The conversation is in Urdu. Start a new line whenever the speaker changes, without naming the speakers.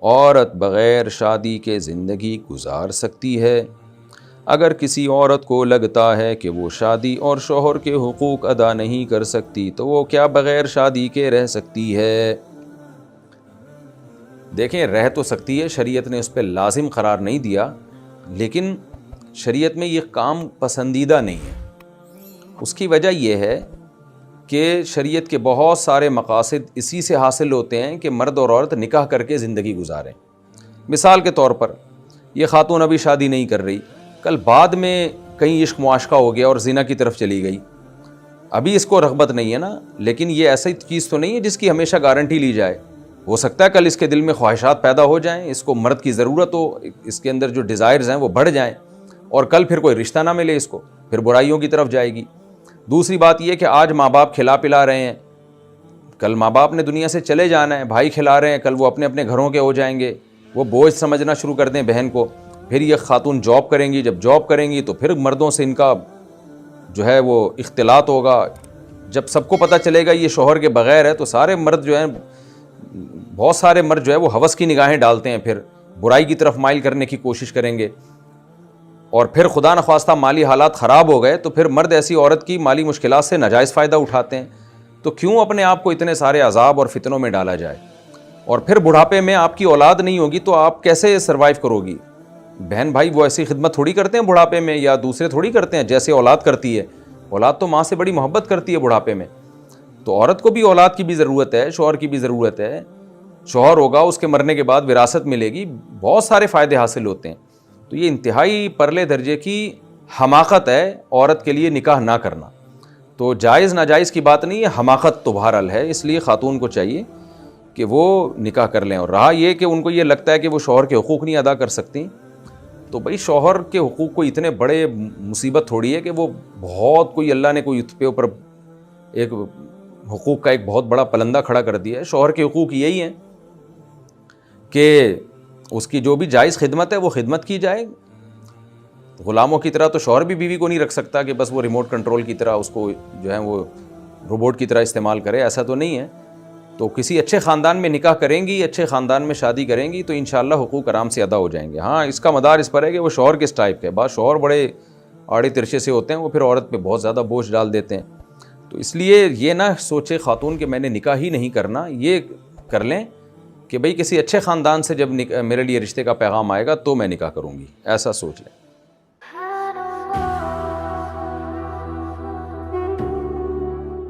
عورت بغیر شادی کے زندگی گزار سکتی ہے۔ اگر کسی عورت کو لگتا ہے کہ وہ شادی اور شوہر کے حقوق ادا نہیں کر سکتی تو وہ کیا بغیر شادی کے رہ سکتی ہے؟ دیکھیں، رہ تو سکتی ہے، شریعت نے اس پہ لازم قرار نہیں دیا، لیکن شریعت میں یہ کام پسندیدہ نہیں ہے۔ اس کی وجہ یہ ہے کہ شریعت کے بہت سارے مقاصد اسی سے حاصل ہوتے ہیں کہ مرد اور عورت نکاح کر کے زندگی گزاریں۔ مثال کے طور پر یہ خاتون ابھی شادی نہیں کر رہی، کل بعد میں کہیں عشق معاشقہ ہو گیا اور زنا کی طرف چلی گئی، ابھی اس کو رغبت نہیں ہے نا، لیکن یہ ایسی چیز تو نہیں ہے جس کی ہمیشہ گارنٹی لی جائے۔ ہو سکتا ہے کل اس کے دل میں خواہشات پیدا ہو جائیں، اس کو مرد کی ضرورت ہو، اس کے اندر جو ڈیزائرز ہیں وہ بڑھ جائیں، اور کل پھر کوئی رشتہ نہ ملے اس کو، پھر برائیوں کی طرف جائے گی۔ دوسری بات یہ کہ آج ماں باپ کھلا پلا رہے ہیں، کل ماں باپ نے دنیا سے چلے جانا ہے، بھائی کھلا رہے ہیں، کل وہ اپنے اپنے گھروں کے ہو جائیں گے، وہ بوجھ سمجھنا شروع کر دیں بہن کو۔ پھر یہ خاتون جاب کریں گی، جب جاب کریں گی تو پھر مردوں سے ان کا جو ہے وہ اختلاط ہوگا۔ جب سب کو پتہ چلے گا یہ شوہر کے بغیر ہے تو سارے مرد جو ہیں، بہت سارے مرد جو ہے وہ ہوس کی نگاہیں ڈالتے ہیں، پھر برائی کی طرف مائل کرنے کی کوشش کریں گے، اور پھر خدا نخواستہ مالی حالات خراب ہو گئے تو پھر مرد ایسی عورت کی مالی مشکلات سے ناجائز فائدہ اٹھاتے ہیں۔ تو کیوں اپنے آپ کو اتنے سارے عذاب اور فتنوں میں ڈالا جائے؟ اور پھر بڑھاپے میں آپ کی اولاد نہیں ہوگی تو آپ کیسے سروائیو کرو گی؟ بہن بھائی وہ ایسی خدمت تھوڑی کرتے ہیں بڑھاپے میں، یا دوسرے تھوڑی کرتے ہیں جیسے اولاد کرتی ہے۔ اولاد تو ماں سے بڑی محبت کرتی ہے بڑھاپے میں۔ تو عورت کو بھی اولاد کی بھی ضرورت ہے، شوہر کی بھی ضرورت ہے، شوہر ہوگا اس کے مرنے کے بعد وراثت ملے گی، بہت سارے فائدے حاصل ہوتے ہیں۔ تو یہ انتہائی پرلے درجے کی حماقت ہے عورت کے لیے نکاح نہ کرنا۔ تو جائز ناجائز کی بات نہیں ہے، حماقت تو بہرحال ہے، اس لیے خاتون کو چاہیے کہ وہ نکاح کر لیں۔ اور رہا یہ کہ ان کو یہ لگتا ہے کہ وہ شوہر کے حقوق نہیں ادا کر سکتی، تو بھائی شوہر کے حقوق کو اتنے بڑے مصیبت تھوڑی ہے کہ وہ بہت کوئی اللہ نے کوئی اس پہ اوپر ایک حقوق کا ایک بہت بڑا پلندہ کھڑا کر دیا ہے۔ شوہر کے حقوق یہی ہیں کہ اس کی جو بھی جائز خدمت ہے وہ خدمت کی جائے۔ غلاموں کی طرح تو شوہر بھی بیوی کو نہیں رکھ سکتا کہ بس وہ ریموٹ کنٹرول کی طرح اس کو جو ہے وہ روبوٹ کی طرح استعمال کرے، ایسا تو نہیں ہے۔ تو کسی اچھے خاندان میں نکاح کریں گی، اچھے خاندان میں شادی کریں گی تو انشاءاللہ حقوق آرام سے ادا ہو جائیں گے۔ ہاں، اس کا مدار اس پر ہے کہ وہ شوہر کس ٹائپ کے، بعض شوہر بڑے آڑے ترچے سے ہوتے ہیں، وہ پھر عورت پہ بہت زیادہ بوجھ ڈال دیتے ہیں۔ تو اس لیے یہ نہ سوچے خاتون کہ میں نے نکاح ہی نہیں کرنا، یہ کر لیں کہ بھئی کسی اچھے خاندان سے جب میرے لیے رشتے کا پیغام آئے گا تو میں نکاح کروں گی، ایسا سوچ لیں۔